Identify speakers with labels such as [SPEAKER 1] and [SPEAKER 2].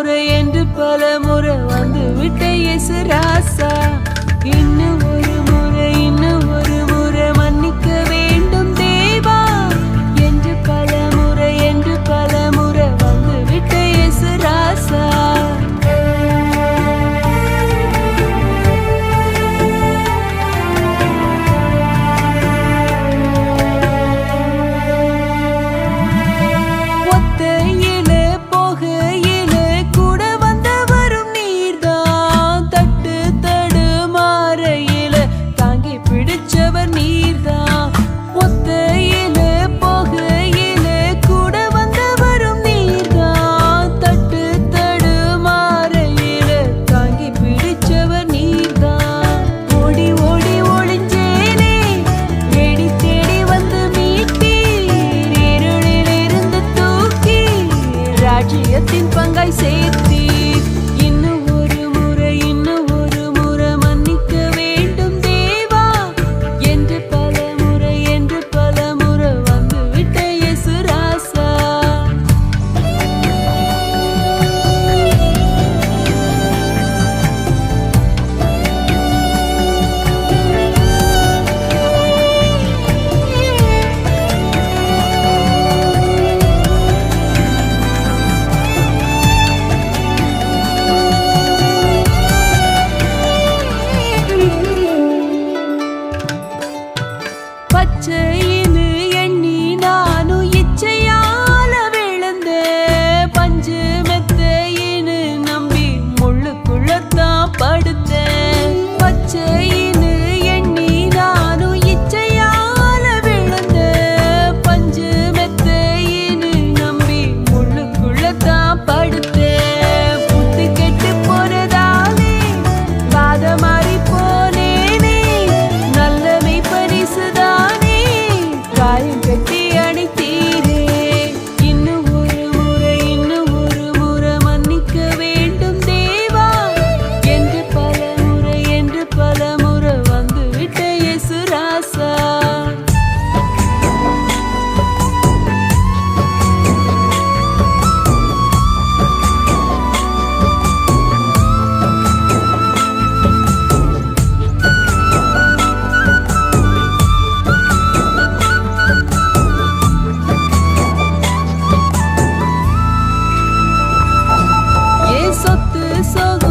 [SPEAKER 1] முறை என்று பல முறை வந்து விட்ட இயேசு ராசா. இன்னும் ஒரு முறை மன்னிக்க வேண்டும் தேவா என்று பல முறை வந்து விட்ட இயேசு ராசா. ராஜ்யத்தின் பங்காய் சேர்த்தி இன்னும் ஒரு முறை மன்னிக்க வேண்டும் தேவா என்று பல முறை வந்து விட்ட இயேசு ராசா. பச்சையின்னு எண்ணி நானும் இச்சையால விழுந்த பஞ்சு மெத்தையின்னு நம்பி முள்ளுக்குள்ளத்தான் படுத்தேன். பச்சையின்னு எண்ணி நானும் இச்சையால விழுந்த பஞ்சு மெத்தையின்னு நம்பி முள்ளுக்குள்ளத்தான் படுத்தேன். புத்தி கெட்டு போறதாலே பாத மாறி போனேனே நல்ல மெய்ப்பரிசுதான் காயம் கட்டி அணைத்தீரே. இன்னும் ஒரு முறை மன்னிக்க வேண்டும் தேவா என்று பல முறை வந்து விட்ட இயேசு ராசா. சொத்து சொக